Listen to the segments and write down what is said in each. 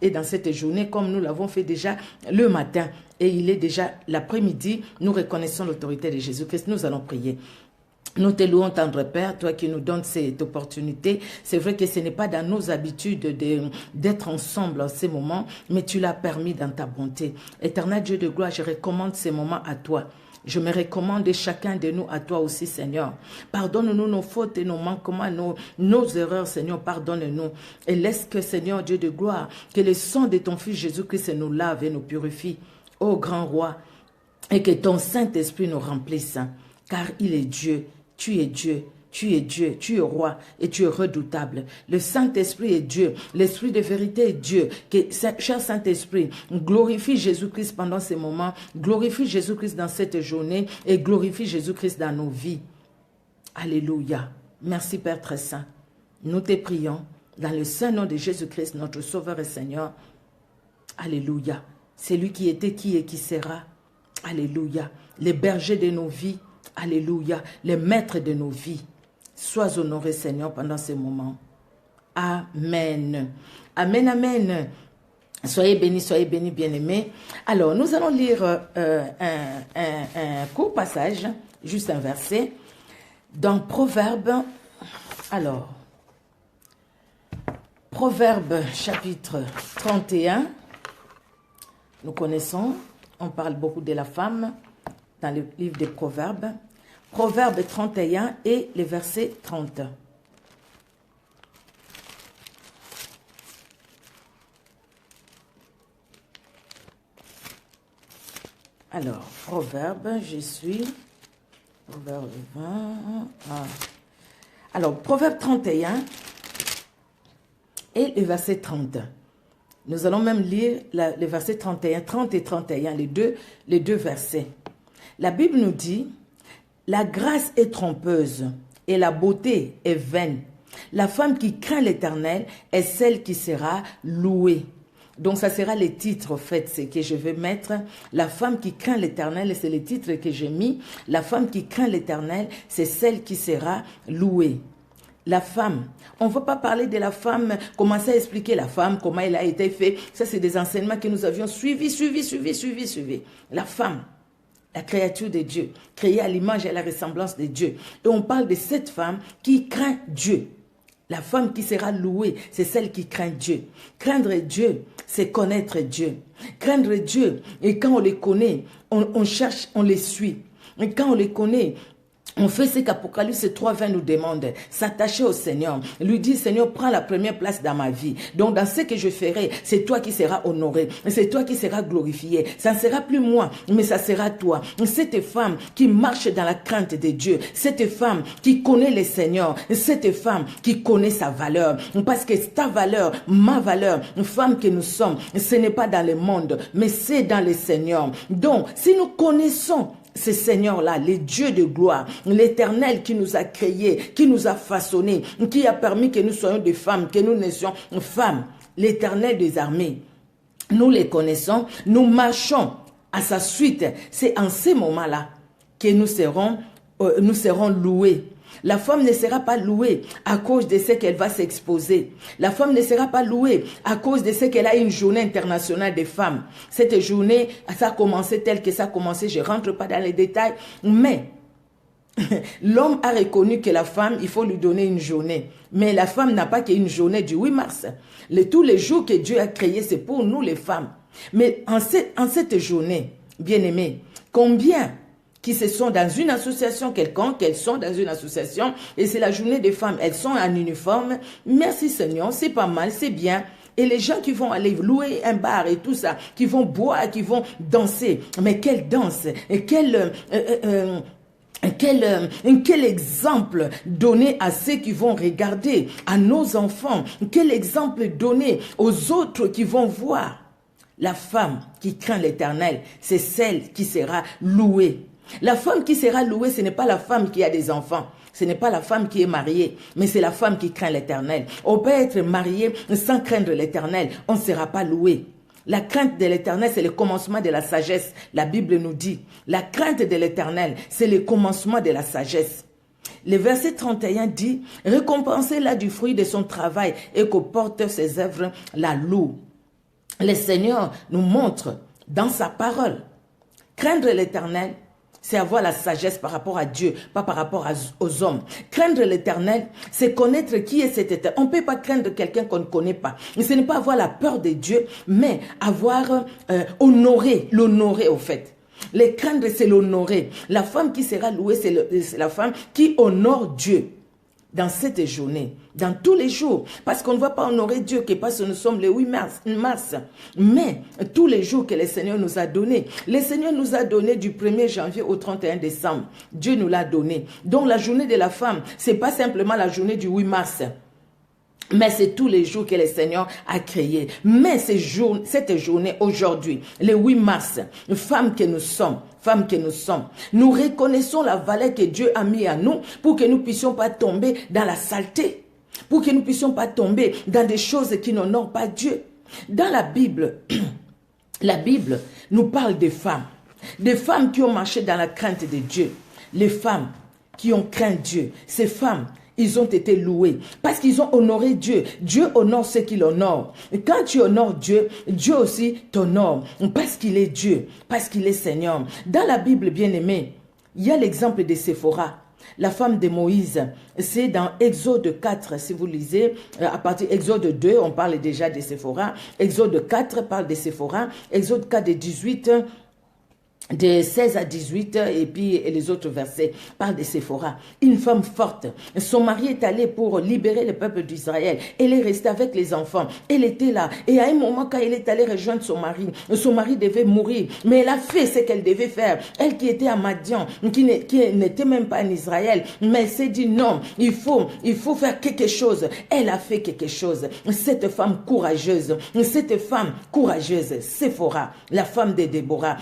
Et dans cette journée, comme nous l'avons fait déjà le matin, et il est déjà l'après-midi, nous reconnaissons l'autorité de Jésus-Christ. Nous allons prier. Nous te louons, tendre Père, toi qui nous donnes cette opportunité. C'est vrai que ce n'est pas dans nos habitudes d'être ensemble en ces moments, mais tu l'as permis dans ta bonté. Éternel Dieu de gloire, je recommande ces moments à toi. Je me recommande chacun de nous à toi aussi, Seigneur. Pardonne-nous nos fautes et nos manquements, nos erreurs, Seigneur, pardonne-nous. Et laisse que, Seigneur Dieu de gloire, que le sang de ton Fils Jésus-Christ nous lave et nous purifie, ô grand roi, et que ton Saint-Esprit nous remplisse, car il est Dieu, tu es Dieu. Tu es Dieu, tu es roi et tu es redoutable. Le Saint-Esprit est Dieu, l'Esprit de vérité est Dieu. Cher Saint-Esprit, glorifie Jésus-Christ pendant ces moments, glorifie Jésus-Christ dans cette journée et glorifie Jésus-Christ dans nos vies. Alléluia. Merci Père très saint. Nous te prions dans le saint nom de Jésus-Christ, notre Sauveur et Seigneur. Alléluia. C'est lui qui était, qui est, qui sera. Alléluia. Les bergers de nos vies. Alléluia. Les maîtres de nos vies. Sois honoré, Seigneur, pendant ces moments. Amen. Amen, amen. Soyez bénis, bien-aimés. Alors, nous allons lire un court passage, juste un verset, dans Proverbes. Alors, Proverbes chapitre 31. Nous connaissons, on parle beaucoup de la femme dans le livre des Proverbes. Proverbe 31 et le verset 30. Alors, Proverbe, je suis... Proverbe 20... Ah. Alors, Proverbe 31 et le verset 30. Nous allons même lire le verset 31, 30 et 31, les deux versets. La Bible nous dit... La grâce est trompeuse et la beauté est vaine. La femme qui craint l'Éternel est celle qui sera louée. Donc ça sera les titres en fait, c'est que je vais mettre. La femme qui craint l'Éternel, c'est les titres que j'ai mis. La femme qui craint l'Éternel, c'est celle qui sera louée. La femme, on ne va pas parler de la femme, commencer à expliquer la femme, comment elle a été faite. Ça c'est des enseignements que nous avions suivis. La femme. La créature de Dieu, créée à l'image et à la ressemblance de Dieu. Et on parle de cette femme qui craint Dieu. La femme qui sera louée, c'est celle qui craint Dieu. Craindre Dieu, c'est connaître Dieu. Craindre Dieu, et quand on les connaît, on cherche, on les suit. Et quand on les connaît, on fait ce qu'Apocalypse 3:20 nous demande, s'attacher au Seigneur, lui dire, Seigneur, prends la première place dans ma vie. Donc, dans ce que je ferai, c'est toi qui seras honoré, c'est toi qui seras glorifié. Ça ne sera plus moi, mais ça sera toi. Cette femme qui marche dans la crainte de Dieu, cette femme qui connaît le Seigneur, cette femme qui connaît sa valeur. Parce que ta valeur, ma valeur, une femme que nous sommes, ce n'est pas dans le monde, mais c'est dans le Seigneur. Donc, si nous connaissons ce Seigneur-là, le Dieu de gloire, l'Éternel qui nous a créés, qui nous a façonnés, qui a permis que nous soyons des femmes, que nous naissions femmes, l'Éternel des armées. Nous les connaissons, nous marchons à sa suite. C'est en ces moments-là que nous serons loués. La femme ne sera pas louée à cause de ce qu'elle va s'exposer. La femme ne sera pas louée à cause de ce qu'elle a une journée internationale des femmes. Cette journée, ça a commencé tel que ça a commencé. Je ne rentre pas dans les détails. Mais l'homme a reconnu que la femme, il faut lui donner une journée. Mais la femme n'a pas qu'une journée du 8 mars. Tous les jours que Dieu a créés, c'est pour nous les femmes. Mais en cette journée, bien-aimés, combien qui se sont dans une association quelconque, elles sont dans une association, et c'est la journée des femmes, elles sont en uniforme, merci Seigneur, c'est pas mal, c'est bien, et les gens qui vont aller louer un bar et tout ça, qui vont boire, qui vont danser, mais quelle danse, et quel exemple donner à ceux qui vont regarder, à nos enfants, quel exemple donner aux autres qui vont voir. La femme qui craint l'Éternel, c'est celle qui sera louée. La femme qui sera louée, ce n'est pas la femme qui a des enfants. Ce n'est pas la femme qui est mariée, mais c'est la femme qui craint l'Éternel. On peut être marié sans craindre l'Éternel. On ne sera pas loué. La crainte de l'Éternel, c'est le commencement de la sagesse. La Bible nous dit, la crainte de l'Éternel, c'est le commencement de la sagesse. Le verset 31 dit, récompensez-la du fruit de son travail et qu'au porteur ses œuvres la loue. le Seigneur nous montre dans sa parole. Craindre l'Éternel, c'est avoir la sagesse par rapport à Dieu, pas par rapport aux hommes. Craindre l'Éternel, c'est connaître qui est cet Éternel. On ne peut pas craindre quelqu'un qu'on ne connaît pas. Ce n'est pas avoir la peur de Dieu, mais avoir l'honorer au fait. Les craindre, c'est l'honorer. La femme qui sera louée, c'est la femme qui honore Dieu. Dans cette journée, dans tous les jours, parce qu'on ne va pas honorer Dieu que parce que nous sommes le 8 mars, mais tous les jours que le Seigneur nous a donné. Le Seigneur nous a donné du 1er janvier au 31 décembre. Dieu nous l'a donné. Donc la journée de la femme, c'est pas simplement la journée du 8 mars. Mais c'est tous les jours que le Seigneur a créé. Mais cette journée, aujourd'hui, le 8 mars, femmes que nous sommes, nous reconnaissons la valeur que Dieu a mis à nous pour que nous ne puissions pas tomber dans la saleté, pour que nous ne puissions pas tomber dans des choses qui n'honorent pas Dieu. Dans la Bible nous parle des femmes qui ont marché dans la crainte de Dieu, les femmes qui ont craint Dieu, ces femmes. Ils ont été loués parce qu'ils ont honoré Dieu. Dieu honore ceux qui l'honorent. Quand tu honores Dieu, Dieu aussi t'honore parce qu'il est Dieu, parce qu'il est Seigneur. Dans la Bible, bien-aimée, il y a l'exemple de Séphora, la femme de Moïse. C'est dans Exode 4, si vous lisez, à partir d'Exode 2, on parle déjà de Séphora. Exode 4 parle de Séphora. Exode 4 de 18... de 16 à 18 et puis les autres versets parlent de Séphora, une femme forte. Son mari est allé pour libérer le peuple d'Israël. Elle est restée avec les enfants. Elle était là. Et à un moment, quand elle est allée rejoindre son mari devait mourir. Mais elle a fait ce qu'elle devait faire. Elle qui était à Madian, qui n'était même pas en Israël, mais elle s'est dit non, il faut faire quelque chose. Elle a fait quelque chose. Cette femme courageuse, Séphora, la femme de Déborah,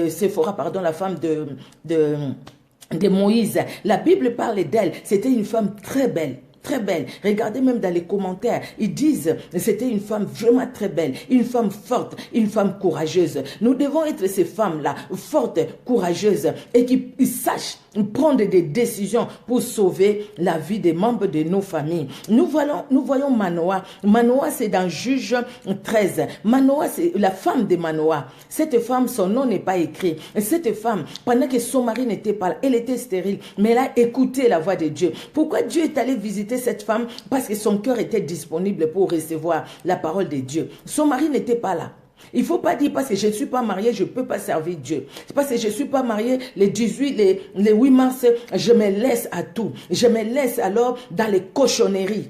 Séphora, pardon, la femme de Moïse. La Bible parle d'elle. C'était une femme très belle. Très belle. Regardez même dans les commentaires, ils disent c'était une femme vraiment très belle, une femme forte, une femme courageuse. Nous devons être ces femmes-là, fortes, courageuses et qui sachent prendre des décisions pour sauver la vie des membres de nos familles. Nous voyons Manoah. Manoah, c'est dans Juge 13. Manoah, c'est la femme de Manoah. Cette femme, son nom n'est pas écrit. Cette femme, pendant que son mari n'était pas là, elle était stérile, mais elle a écouté la voix de Dieu. Pourquoi Dieu est allé visiter cette femme? Parce que son cœur était disponible pour recevoir la parole de Dieu. Son mari n'était pas là. Il ne faut pas dire parce que je ne suis pas mariée, je ne peux pas servir Dieu. C'est parce que je ne suis pas mariée, les 8 mars, je me laisse à tout. Je me laisse alors dans les cochonneries.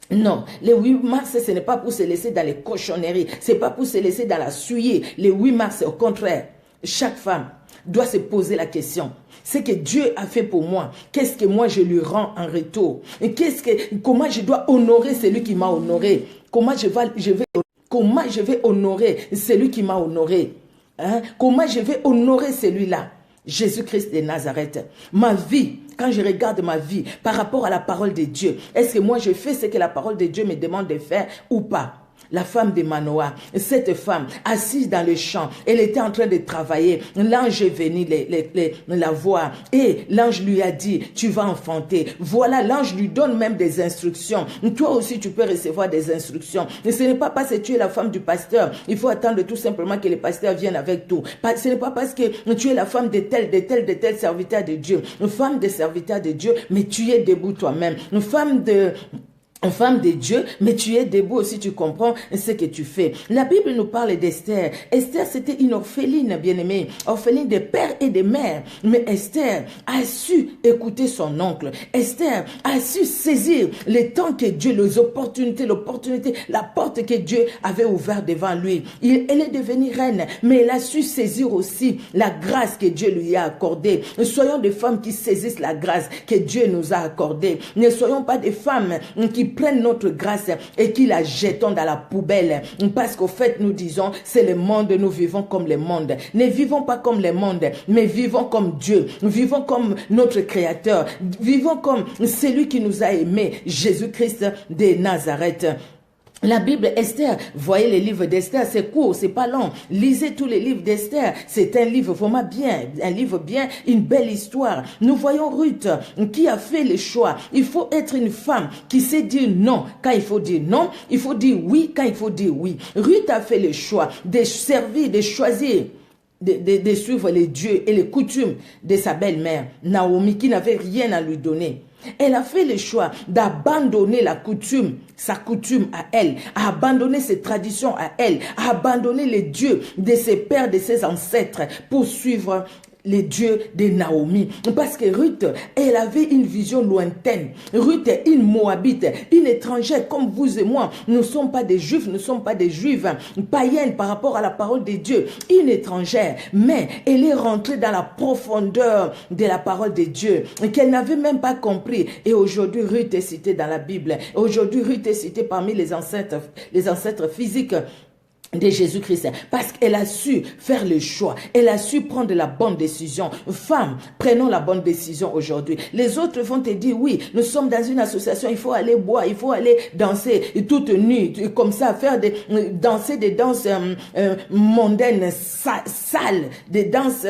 Non, les 8 mars, ce n'est pas pour se laisser dans les cochonneries. Ce n'est pas pour se laisser dans la suie. Les 8 mars, au contraire, chaque femme doit se poser la question. C'est que Dieu a fait pour moi. Qu'est-ce que moi je lui rends en retour? Et comment je dois honorer celui qui m'a honoré? Comment je vais honorer celui qui m'a honoré? Comment je vais honorer celui-là? Jésus-Christ de Nazareth. Ma vie, quand je regarde ma vie par rapport à la parole de Dieu, est-ce que moi je fais ce que la parole de Dieu me demande de faire ou pas? La femme de Manoah, cette femme assise dans le champ, elle était en train de travailler. L'ange est venu la voir et l'ange lui a dit, tu vas enfanter. Voilà, l'ange lui donne même des instructions. Toi aussi, tu peux recevoir des instructions. Et ce n'est pas parce que tu es la femme du pasteur. Il faut attendre tout simplement que le pasteur vienne avec tout. Ce n'est pas parce que tu es la femme de tel serviteur de Dieu. Une femme de serviteur de Dieu, mais tu es debout toi-même. Une femme de Dieu, mais tu es debout aussi, tu comprends ce que tu fais. La Bible nous parle d'Esther. Esther, c'était une orpheline, bien-aimée, orpheline de père et de mère. Mais Esther a su écouter son oncle. Esther a su saisir les temps que Dieu, les opportunités, la porte que Dieu avait ouverte devant lui. Elle est devenue reine, mais elle a su saisir aussi la grâce que Dieu lui a accordée. Soyons des femmes qui saisissent la grâce que Dieu nous a accordée. Ne soyons pas des femmes qui prennent notre grâce et qui la jetons dans la poubelle. Parce qu'au fait, nous disons, c'est le monde, nous vivons comme le monde. Ne vivons pas comme le monde, mais vivons comme Dieu. Vivons comme notre Créateur. Vivons comme celui qui nous a aimés, Jésus-Christ de Nazareth. La Bible, Esther, voyez les livres d'Esther, c'est court, c'est pas long. Lisez tous les livres d'Esther. C'est un livre vraiment bien, un livre bien, une belle histoire. Nous voyons Ruth qui a fait le choix. Il faut être une femme qui sait dire non quand il faut dire non. Il faut dire oui quand il faut dire oui. Ruth a fait le choix de servir, de choisir. De suivre les dieux et les coutumes de sa belle-mère, Naomi, qui n'avait rien à lui donner. Elle a fait le choix d'abandonner la coutume, sa coutume à elle, à abandonner ses traditions à elle, à abandonner les dieux de ses pères, de ses ancêtres pour suivre les dieux de Naomi. Parce que Ruth, elle avait une vision lointaine. Ruth est une Moabite, une étrangère comme vous et moi. Nous ne sommes pas des juifs, nous ne sommes pas des juives païennes par rapport à la parole de Dieu. Une étrangère, mais elle est rentrée dans la profondeur de la parole de Dieu, qu'elle n'avait même pas compris. Et aujourd'hui, Ruth est citée dans la Bible. Aujourd'hui, Ruth est citée parmi les ancêtres physiques de Jésus-Christ, parce qu'elle a su faire le choix, elle a su prendre la bonne décision. Femmes, prenons la bonne décision aujourd'hui. Les autres vont te dire, oui, nous sommes dans une association, il faut aller boire, il faut aller danser toute nue, comme ça, danser des danses mondaines, sales, des danses,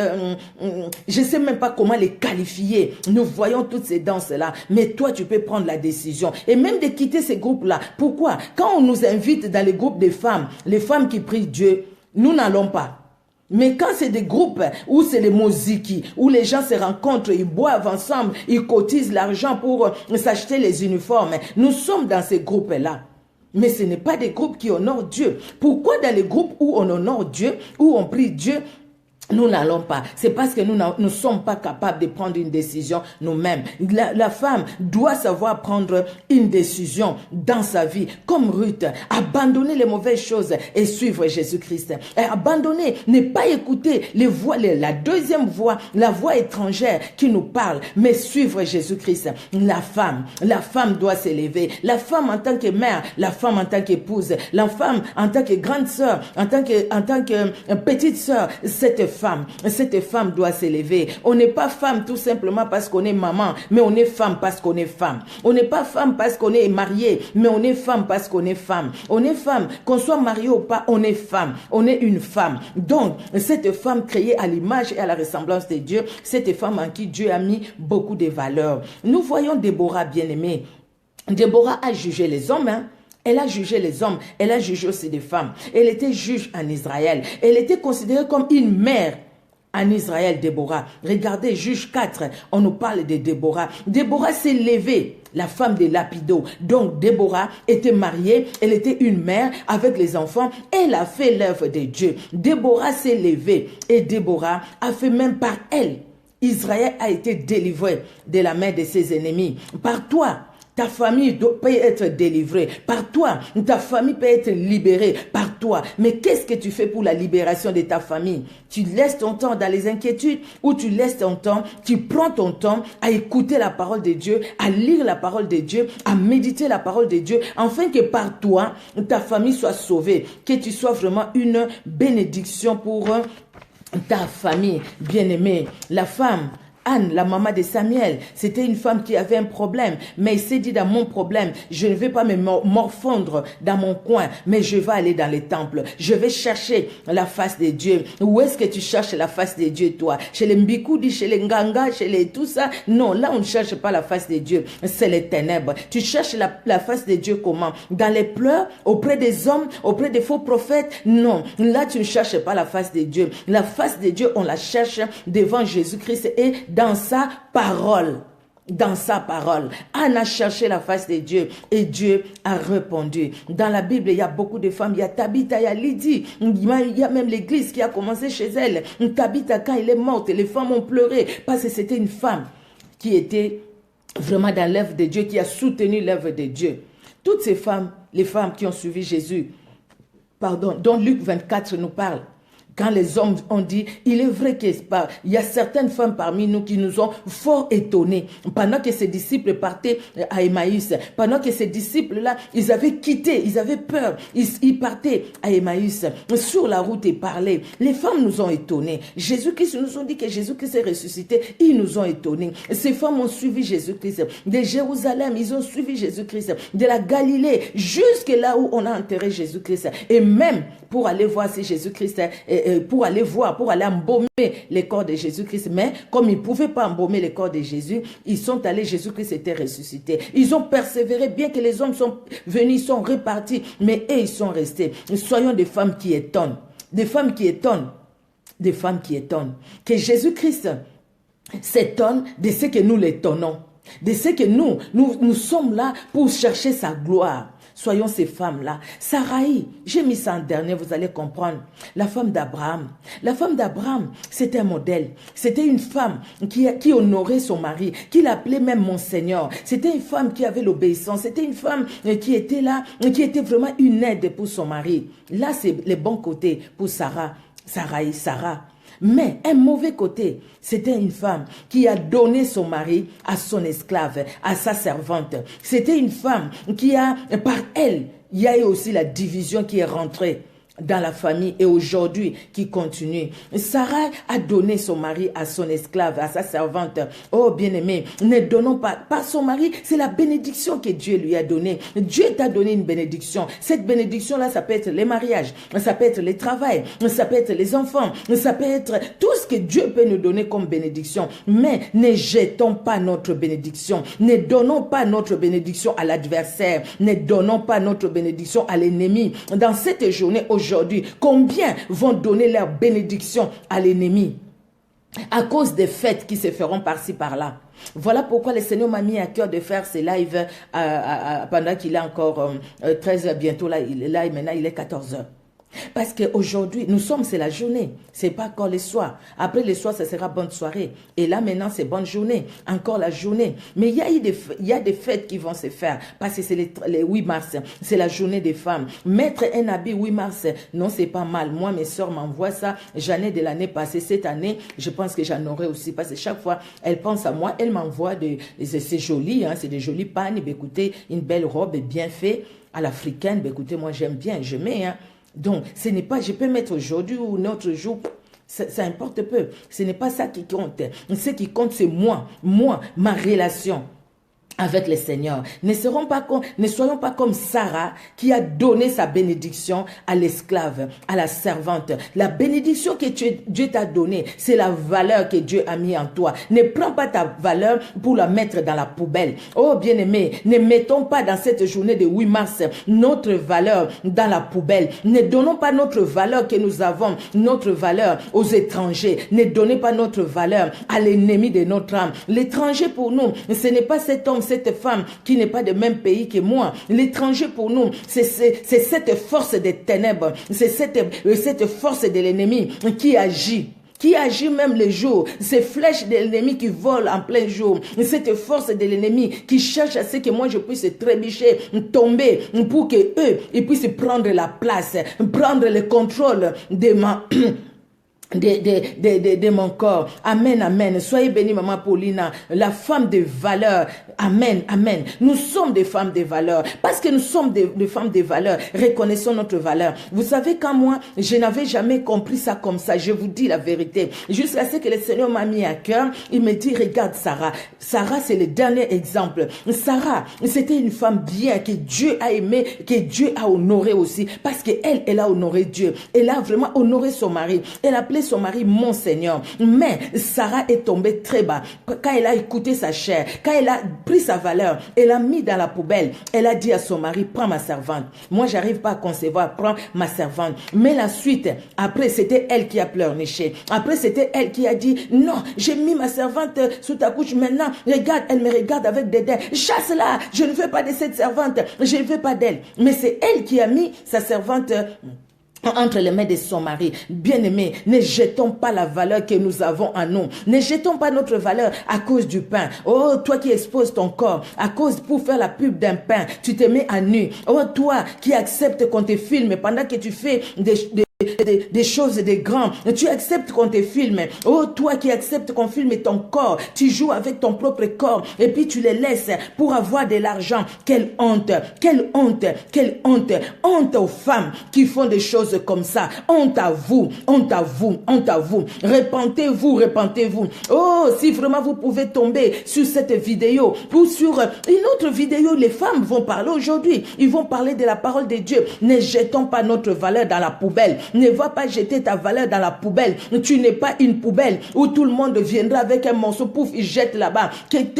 je ne sais même pas comment les qualifier. Nous voyons toutes ces danses-là, mais toi, tu peux prendre la décision, et même de quitter ces groupes-là. Pourquoi? Quand on nous invite dans les groupes des femmes, les femmes qui prient Dieu, nous n'allons pas. Mais quand c'est des groupes où c'est les moziki, où les gens se rencontrent, ils boivent ensemble, ils cotisent l'argent pour s'acheter les uniformes, nous sommes dans ces groupes-là. Mais ce n'est pas des groupes qui honorent Dieu. Pourquoi dans les groupes où on honore Dieu, où on prie Dieu, nous n'allons pas? C'est parce que nous ne sommes pas capables de prendre une décision nous-mêmes. La femme doit savoir prendre une décision dans sa vie, comme Ruth, abandonner les mauvaises choses et suivre Jésus-Christ. Abandonner, ne pas écouter les voix, la deuxième voix, la voix étrangère qui nous parle, mais suivre Jésus-Christ. La femme doit s'élever. La femme en tant que mère, la femme en tant qu'épouse, la femme en tant que grande sœur, en tant que petite sœur, cette femme doit s'élever. On n'est pas femme tout simplement parce qu'on est maman, mais on est femme parce qu'on est femme. On n'est pas femme parce qu'on est marié, mais on est femme parce qu'on est femme. On est femme, qu'on soit marié ou pas, on est femme. On est une femme. Donc, cette femme créée à l'image et à la ressemblance de Dieu, cette femme en qui Dieu a mis beaucoup de valeurs. Nous voyons Déborah bien-aimée. Déborah a jugé les hommes, Elle a jugé les hommes, elle a jugé aussi des femmes. Elle était juge en Israël. Elle était considérée comme une mère en Israël, Déborah. Regardez, Juge 4, on nous parle de Déborah. Déborah s'est levée, la femme de Lapido. Donc, Déborah était mariée, elle était une mère avec les enfants. Elle a fait l'œuvre de Dieu. Déborah s'est levée et Déborah a fait même par elle. Israël a été délivré de la main de ses ennemis. Par toi, ta famille peut être délivrée. Par toi, ta famille peut être libérée. Par toi. Mais qu'est-ce que tu fais pour la libération de ta famille? Tu laisses ton temps dans les inquiétudes ou tu laisses ton temps, tu prends ton temps à écouter la parole de Dieu, à lire la parole de Dieu, à méditer la parole de Dieu, afin que par toi, ta famille soit sauvée. Que tu sois vraiment une bénédiction pour ta famille bien-aimée. La femme, Anne, la maman de Samuel, c'était une femme qui avait un problème, mais il s'est dit dans mon problème, je ne vais pas me morfondre dans mon coin, mais je vais aller dans les temples, je vais chercher la face de Dieu. Où est-ce que tu cherches la face de Dieu, toi? Chez les Mbikoudi, chez les Nganga, chez les tout ça? Non, là on ne cherche pas la face de Dieu, c'est les ténèbres. Tu cherches la face de Dieu comment? Dans les pleurs, auprès des hommes, auprès des faux prophètes? Non, là tu ne cherches pas la face de Dieu. La face de Dieu, on la cherche devant Jésus-Christ et dans sa parole. Dans sa parole. Anne a cherché la face de Dieu et Dieu a répondu. Dans la Bible, il y a beaucoup de femmes. Il y a Tabitha, il y a Lydie. Il y a même l'église qui a commencé chez elle. Tabitha, quand elle est morte, les femmes ont pleuré parce que c'était une femme qui était vraiment dans l'œuvre de Dieu, qui a soutenu l'œuvre de Dieu. Toutes ces femmes, les femmes qui ont suivi Jésus, dont Luc 24 nous parle. Quand les hommes ont dit, il est vrai qu'il y a certaines femmes parmi nous qui nous ont fort étonnés. Pendant que ces disciples partaient à Emmaüs, pendant que ces disciples-là, ils avaient quitté, ils avaient peur, ils partaient à Emmaüs, sur la route et parlaient. Les femmes nous ont étonnés. Jésus-Christ nous ont dit que Jésus-Christ est ressuscité. Ils nous ont étonnés. Ces femmes ont suivi Jésus-Christ. De Jérusalem, ils ont suivi Jésus-Christ. De la Galilée, jusque là où on a enterré Jésus-Christ. Et même pour aller voir si Jésus-Christ, pour aller embaumer les corps de Jésus-Christ. Mais comme ils ne pouvaient pas embaumer les corps de Jésus, ils sont allés, Jésus-Christ était ressuscité. Ils ont persévéré, bien que les hommes sont venus, ils sont repartis, mais eux, ils sont restés. Soyons des femmes qui étonnent. Des femmes qui étonnent. Des femmes qui étonnent. Que Jésus-Christ s'étonne de ce que nous l'étonnons. De ce que nous sommes là pour chercher sa gloire. Soyons ces femmes-là. Sarai, j'ai mis ça en dernier, vous allez comprendre. La femme d'Abraham. La femme d'Abraham, c'était un modèle. C'était une femme qui honorait son mari, qui l'appelait même mon Seigneur. C'était une femme qui avait l'obéissance. C'était une femme qui était là, qui était vraiment une aide pour son mari. Là, c'est les bons côtés pour Sarah. Mais un mauvais côté, c'était une femme qui a donné son mari à son esclave, à sa servante. C'était une femme qui par elle, il y a eu aussi la division qui est rentrée dans la famille et aujourd'hui qui continue. Sarah a donné son mari à son esclave, à sa servante. Oh bien-aimé, ne donnons pas par son mari, c'est la bénédiction que Dieu lui a donnée. Dieu t'a donné une bénédiction. Cette bénédiction-là, ça peut être les mariages, ça peut être le travail, ça peut être les enfants, ça peut être tout ce que Dieu peut nous donner comme bénédiction. Mais ne jetons pas notre bénédiction. Ne donnons pas notre bénédiction à l'adversaire. Ne donnons pas notre bénédiction à l'ennemi. Dans cette journée, aujourd'hui, combien vont donner leur bénédiction à l'ennemi à cause des fêtes qui se feront par-ci par-là? Voilà pourquoi le Seigneur m'a mis à cœur de faire ces lives pendant qu'il est encore 13h, bientôt là, il est là et maintenant il est 14h. Parce qu'aujourd'hui, c'est la journée. C'est pas encore le soir. Après le soir, ça sera bonne soirée. Et là, maintenant, c'est bonne journée. Encore la journée. Mais il y a des fêtes qui vont se faire. Parce que c'est les 8 mars. C'est la journée des femmes. Mettre un habit 8 mars, non, c'est pas mal. Moi, mes soeurs m'envoient ça. J'en ai de l'année passée. Cette année, je pense que j'en aurai aussi. Parce que chaque fois, elles pensent à moi. Elles m'envoient c'est joli, hein. C'est des jolies pannes. Écoutez, une belle robe bien faite à l'africaine. Écoutez, moi, j'aime bien. Je mets, hein. Donc, ce n'est pas, je peux mettre aujourd'hui ou un autre jour, ça importe peu. Ce n'est pas ça qui compte. Ce qui compte, c'est moi, ma relation avec le Seigneur. Ne soyons pas comme Sarah qui a donné sa bénédiction à l'esclave, à la servante. La bénédiction que Dieu t'a donnée, c'est la valeur que Dieu a mis en toi. Ne prends pas ta valeur pour la mettre dans la poubelle. Oh bien-aimé, ne mettons pas dans cette journée de 8 mars notre valeur dans la poubelle. Ne donnons pas notre valeur que nous avons, notre valeur aux étrangers. Ne donnez pas notre valeur à l'ennemi de notre âme. L'étranger pour nous, ce n'est pas cet homme, cette femme qui n'est pas du même pays que moi. L'étranger pour nous, c'est cette force des ténèbres, c'est cette force de l'ennemi qui agit même le jour, ces flèches de l'ennemi qui volent en plein jour, cette force de l'ennemi qui cherche à ce que moi je puisse trébucher, tomber, pour que eux, ils puissent prendre la place, prendre le contrôle de mon corps. Amen, amen. Soyez bénis, maman Paulina, la femme de valeur. Amen, amen. Nous sommes des femmes de valeur. Parce que nous sommes des femmes de valeur, reconnaissons notre valeur. Vous savez, quand moi, je n'avais jamais compris ça comme ça, je vous dis la vérité. Jusqu'à ce que le Seigneur m'a mis à cœur, il me dit, regarde Sarah. Sarah, c'est le dernier exemple. Sarah, c'était une femme bien, que Dieu a aimée, que Dieu a honorée aussi. Parce qu'elle, elle a honoré Dieu. Elle a vraiment honoré son mari. Elle a appelé son mari mon Seigneur. Mais Sarah est tombée très bas. Quand elle a écouté sa chair, quand elle a pris sa valeur, elle a mis dans la poubelle. Elle a dit à son mari, prends ma servante. Moi, j'arrive pas à concevoir, prends ma servante. Mais la suite, après, c'était elle qui a pleurniché. Après, c'était elle qui a dit, non, j'ai mis ma servante sous ta couche. Maintenant, regarde, elle me regarde avec des dents. Chasse-la, je ne veux pas de cette servante. Je ne veux pas d'elle. Mais c'est elle qui a mis sa servante entre les mains de son mari. Bien-aimé, ne jetons pas la valeur que nous avons en nous. Ne jetons pas notre valeur à cause du pain. Oh, toi qui exposes ton corps à cause pour faire la pub d'un pain, tu te mets à nu. Oh, toi qui acceptes qu'on te filme pendant que tu fais des choses, des grands. Tu acceptes qu'on te filme. Oh, toi qui acceptes qu'on filme ton corps, tu joues avec ton propre corps et puis tu les laisses pour avoir de l'argent. Quelle honte, quelle honte, quelle honte. Honte aux femmes qui font des choses comme ça. Honte à vous, honte à vous, honte à vous. Repentez-vous, repentez-vous. Oh, si vraiment vous pouvez tomber sur cette vidéo ou sur une autre vidéo, les femmes vont parler aujourd'hui. Ils vont parler de la parole de Dieu. Ne jetons pas notre valeur dans la poubelle. Ne va pas jeter ta valeur dans la poubelle. Tu n'es pas une poubelle où tout le monde viendra avec un morceau, pouf, il jette là-bas.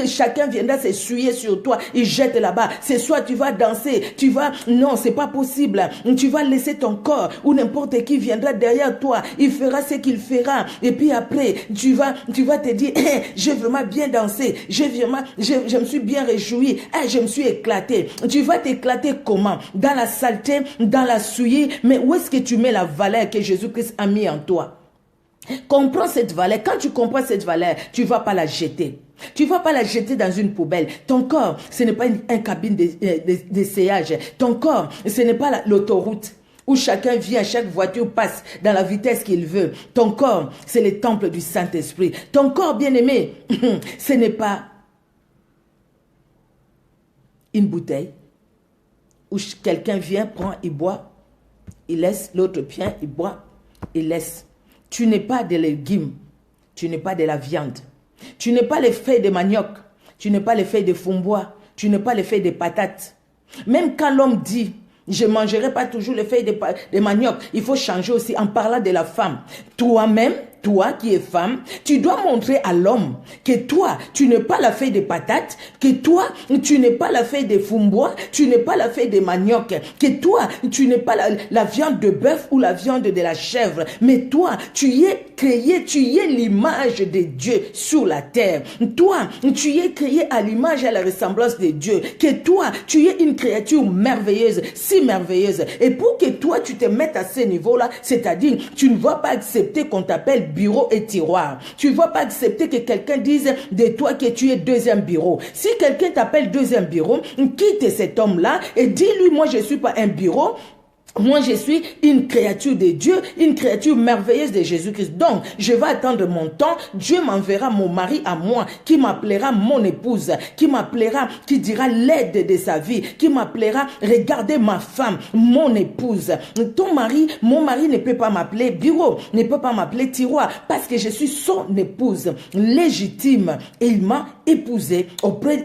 Chacun viendra s'essuyer sur toi, il jette là-bas. C'est soit tu vas danser, tu vas... Non, c'est pas possible. Tu vas laisser ton corps ou n'importe qui viendra derrière toi. Il fera ce qu'il fera. Et puis après, tu vas te dire, hey, j'ai vraiment bien dansé. Je me suis bien réjoui. Hey, je me suis éclaté. Tu vas t'éclater comment? Dans la saleté, dans la souillée. Mais où est-ce que tu mets la valeur que Jésus-Christ a mis en toi? Comprends cette valeur. Quand tu comprends cette valeur, tu ne vas pas la jeter. Tu ne vas pas la jeter dans une poubelle. Ton corps, ce n'est pas une cabine d'essayage. Ton corps, ce n'est pas l'autoroute où chacun vient, chaque voiture passe dans la vitesse qu'il veut. Ton corps, c'est le temple du Saint-Esprit. Ton corps, bien-aimé, ce n'est pas une bouteille où quelqu'un vient, prend, il boit, il laisse, l'autre vient, il boit, il laisse. Tu n'es pas des légumes, tu n'es pas de la viande, tu n'es pas les feuilles de manioc, tu n'es pas les feuilles de framboise, tu n'es pas les feuilles de patates. Même quand l'homme dit, je ne mangerai pas toujours les feuilles de manioc, il faut changer aussi en parlant de la femme. Toi-même, toi qui es femme, tu dois montrer à l'homme que toi, tu n'es pas la feuille de patate, que toi, tu n'es pas la feuille de framboise, tu n'es pas la feuille de manioc, que toi, tu n'es pas la viande de bœuf ou la viande de la chèvre, mais toi, tu y es créé, tu y es l'image de Dieu sur la terre. Toi, tu y es créé à l'image et à la ressemblance de Dieu, que toi, tu es une créature merveilleuse, si merveilleuse. Et pour que toi, tu te mettes à ce niveau-là, c'est-à-dire, tu ne vas pas accepter qu'on t'appelle bureau et tiroir. Tu ne vas pas accepter que quelqu'un dise de toi que tu es deuxième bureau. Si quelqu'un t'appelle deuxième bureau, quitte cet homme-là et dis-lui, moi je ne suis pas un bureau. Moi, je suis une créature de Dieu, une créature merveilleuse de Jésus-Christ. Donc, je vais attendre mon temps. Dieu m'enverra mon mari à moi, qui m'appellera mon épouse, qui m'appellera, qui dira l'aide de sa vie, qui m'appellera, regardez ma femme, mon épouse. Ton mari, mon mari ne peut pas m'appeler bureau, ne peut pas m'appeler tiroir, parce que je suis son épouse légitime. Et il m'a épousée.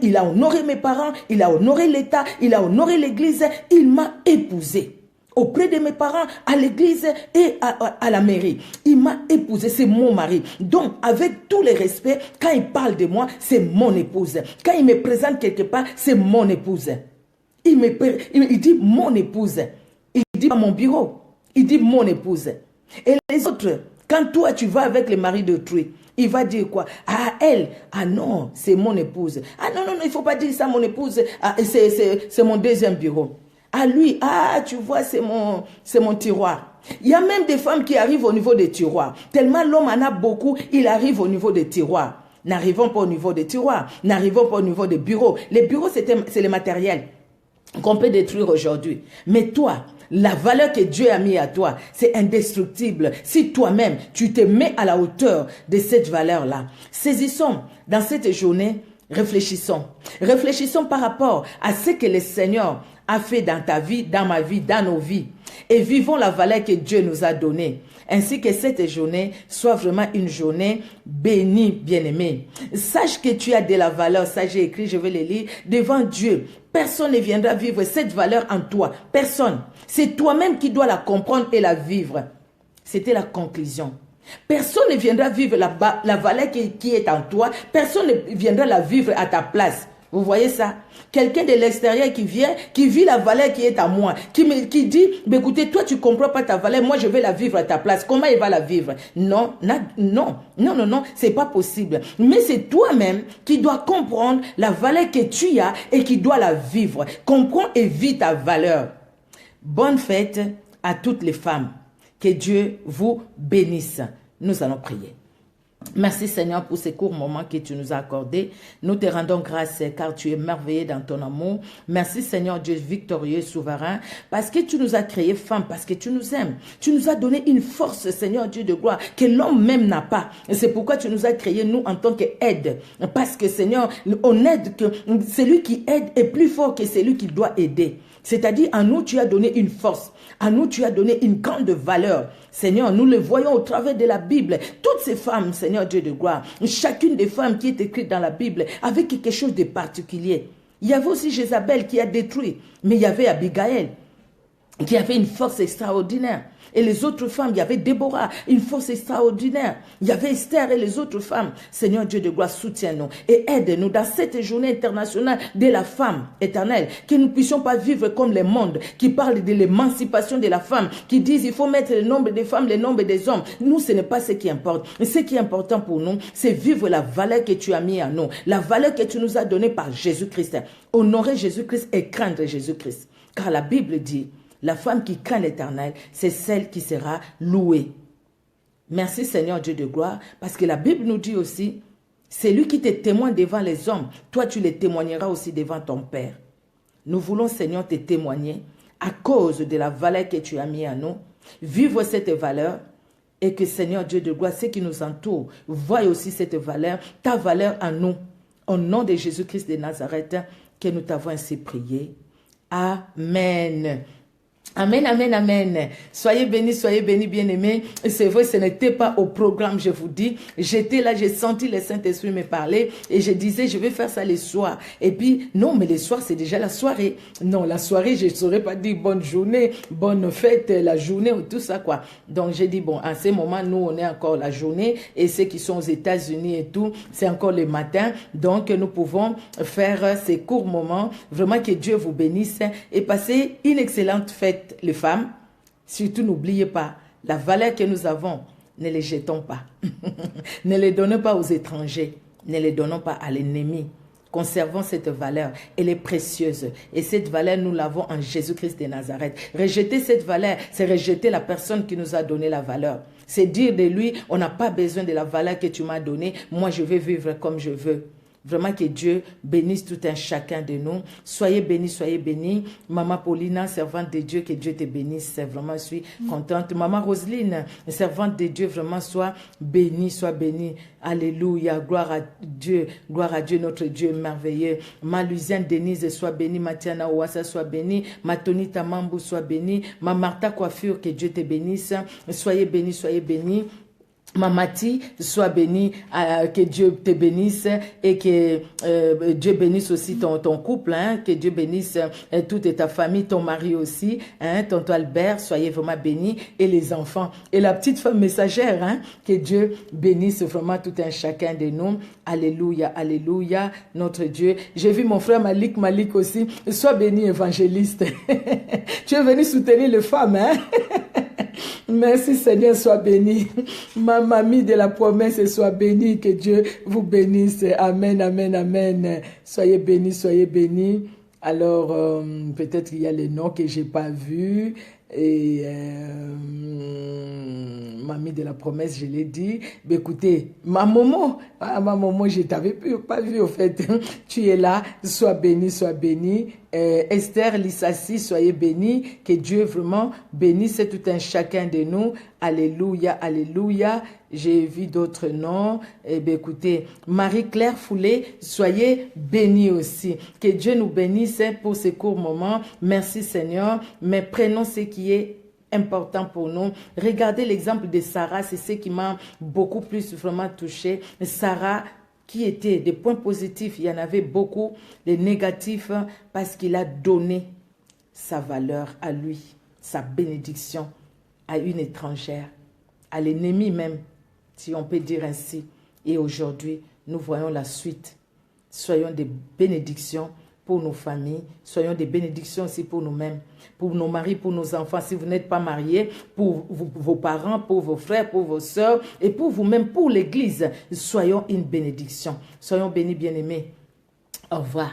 Il a honoré mes parents, il a honoré l'État, il a honoré l'Église, il m'a épousée. Auprès de mes parents, à l'église et à la mairie. Il m'a épousé, c'est mon mari. Donc, avec tous les respects, quand il parle de moi, c'est mon épouse. Quand il me présente quelque part, c'est mon épouse. Il dit mon épouse. Il dit pas mon bureau. Il dit mon épouse. Et les autres, quand toi, tu vas avec le mari d'autrui, il va dire quoi? Ah, elle, ah non, c'est mon épouse. Ah non, il ne faut pas dire ça, mon épouse. Ah, c'est mon deuxième bureau. À lui, ah, tu vois, c'est mon tiroir. Il y a même des femmes qui arrivent au niveau des tiroirs. Tellement l'homme en a beaucoup, il arrive au niveau des tiroirs. N'arrivons pas au niveau des tiroirs. N'arrivons pas au niveau des bureaux. Les bureaux, c'est le matériel qu'on peut détruire aujourd'hui. Mais toi, la valeur que Dieu a mis à toi, c'est indestructible. Si toi-même, tu te mets à la hauteur de cette valeur-là. Saisissons dans cette journée, réfléchissons. Réfléchissons par rapport à ce que le Seigneur a fait dans ta vie, dans ma vie, dans nos vies. Et vivons la valeur que Dieu nous a donnée. Ainsi que cette journée soit vraiment une journée bénie, bien-aimée. Sache que tu as de la valeur. Ça, j'ai écrit, je vais le lire. Devant Dieu, personne ne viendra vivre cette valeur en toi. Personne. C'est toi-même qui dois la comprendre et la vivre. C'était la conclusion. Personne ne viendra vivre la valeur qui est en toi. Personne ne viendra la vivre à ta place. Vous voyez ça? Quelqu'un de l'extérieur qui vient, qui vit la valeur qui est à moi, qui dit, écoutez, toi tu ne comprends pas ta valeur, moi je vais la vivre à ta place. Comment il va la vivre? Non, c'est pas possible. Mais c'est toi-même qui dois comprendre la valeur que tu as et qui dois la vivre. Comprends et vis ta valeur. Bonne fête à toutes les femmes. Que Dieu vous bénisse. Nous allons prier. Merci Seigneur pour ces courts moments que tu nous as accordés. Nous te rendons grâce car tu es merveilleux dans ton amour. Merci Seigneur Dieu victorieux, souverain, parce que tu nous as créés femmes, parce que tu nous aimes. Tu nous as donné une force Seigneur Dieu de gloire que l'homme même n'a pas. Et c'est pourquoi tu nous as créés nous en tant qu'aide. Parce que Seigneur, on aide que celui qui aide est plus fort que celui qui doit aider. C'est-à-dire, en nous, tu as donné une force. En nous, tu as donné une grande valeur. Seigneur, nous le voyons au travers de la Bible. Toutes ces femmes, Seigneur Dieu de gloire, chacune des femmes qui est écrite dans la Bible avait quelque chose de particulier. Il y avait aussi Jézabel qui a détruit, mais il y avait Abigail qui avait une force extraordinaire. Et les autres femmes, il y avait Déborah, une force extraordinaire. Il y avait Esther et les autres femmes. Seigneur Dieu de gloire, soutiens-nous et aide-nous dans cette journée internationale de la femme éternelle. Que nous ne puissions pas vivre comme les mondes qui parlent de l'émancipation de la femme, qui disent il faut mettre le nombre des femmes, le nombre des hommes. Nous, ce n'est pas ce qui importe. Ce qui est important pour nous, c'est vivre la valeur que tu as mis à nous. La valeur que tu nous as donnée par Jésus-Christ. Honorer Jésus-Christ et craindre Jésus-Christ. Car la Bible dit, la femme qui craint l'Éternel, c'est celle qui sera louée. Merci Seigneur Dieu de gloire, parce que la Bible nous dit aussi, c'est lui qui te témoigne devant les hommes, toi tu les témoigneras aussi devant ton Père. Nous voulons Seigneur te témoigner à cause de la valeur que tu as mis à nous, vivre cette valeur et que Seigneur Dieu de gloire, ceux qui nous entourent, voient aussi cette valeur, ta valeur en nous. Au nom de Jésus-Christ de Nazareth, que nous t'avons ainsi prié. Amen. Amen, amen, amen. Soyez bénis, bien-aimés. C'est vrai, ce n'était pas au programme, je vous dis. J'étais là, j'ai senti le Saint-Esprit me parler et je disais, je vais faire ça les soirs. Et puis, non, mais les soirs, c'est déjà la soirée. Non, la soirée, je ne saurais pas dire bonne journée, bonne fête, la journée, tout ça, quoi. Donc, j'ai dit, bon, à ce moment, nous, on est encore la journée et ceux qui sont aux États-Unis et tout, c'est encore le matin. Donc, nous pouvons faire ces courts moments. Vraiment, que Dieu vous bénisse et passer une excellente fête. Les femmes, surtout n'oubliez pas, la valeur que nous avons, ne les jetons pas. Ne les donnons pas aux étrangers, ne les donnons pas à l'ennemi. Conservons cette valeur, elle est précieuse. Et cette valeur, nous l'avons en Jésus-Christ de Nazareth. Rejeter cette valeur, c'est rejeter la personne qui nous a donné la valeur. C'est dire de lui, on n'a pas besoin de la valeur que tu m'as donnée, moi je vais vivre comme je veux. Vraiment que Dieu bénisse tout un chacun de nous. Soyez bénis, soyez bénis. Maman Paulina, servante de Dieu, que Dieu te bénisse. Vraiment, je suis contente. Maman Roselyne, servante de Dieu, vraiment, sois bénie, sois bénie. Alléluia, gloire à Dieu, notre Dieu merveilleux. Ma Luisienne Denise, sois bénie. Matiana Ouassa, sois bénie. Ma Tonita Mambou, sois bénie. Ma Martha Coiffure, que Dieu te bénisse. Soyez bénis, soyez bénis. Mamati, sois béni, que Dieu te bénisse et que Dieu bénisse aussi ton couple, hein, que Dieu bénisse toute ta famille, ton mari aussi, hein, tonton Albert, soyez vraiment bénis, et les enfants. Et la petite femme messagère, hein, que Dieu bénisse vraiment tout un chacun de nous. Alléluia, alléluia, notre Dieu. J'ai vu mon frère Malik aussi, sois béni évangéliste. Tu es venu soutenir les femmes, hein. Merci Seigneur, sois béni. Ma mamie de la promesse, sois bénie, que Dieu vous bénisse. Amen, amen, amen. Soyez bénis, soyez bénis. Alors, peut-être qu'il y a les noms que je n'ai pas vus. Et mamie de la promesse, je l'ai dit. Mais écoutez, ma maman, je ne t'avais pas vu au fait. Tu es là, sois béni, sois béni. Esther Lissassi, soyez bénis. Que Dieu vraiment bénisse tout un chacun de nous. Alléluia, alléluia. J'ai vu d'autres noms. Eh bien, écoutez, Marie-Claire Foulé, soyez bénis aussi. Que Dieu nous bénisse pour ces courts moments. Merci Seigneur. Mais prenons ce qui est important pour nous. Regardez l'exemple de Sarah, c'est ce qui m'a beaucoup plus vraiment touché. Sarah, qui était des points positifs, il y en avait beaucoup, les négatifs, parce qu'il a donné sa valeur à lui, sa bénédiction à une étrangère, à l'ennemi même, si on peut dire ainsi. Et aujourd'hui, nous voyons la suite. Soyons des bénédictions pour nos familles, soyons des bénédictions aussi pour nous-mêmes, pour nos maris, pour nos enfants, si vous n'êtes pas mariés, pour vos parents, pour vos frères, pour vos sœurs, et pour vous-même, pour l'Église. Soyons une bénédiction. Soyons bénis, bien-aimés. Au revoir.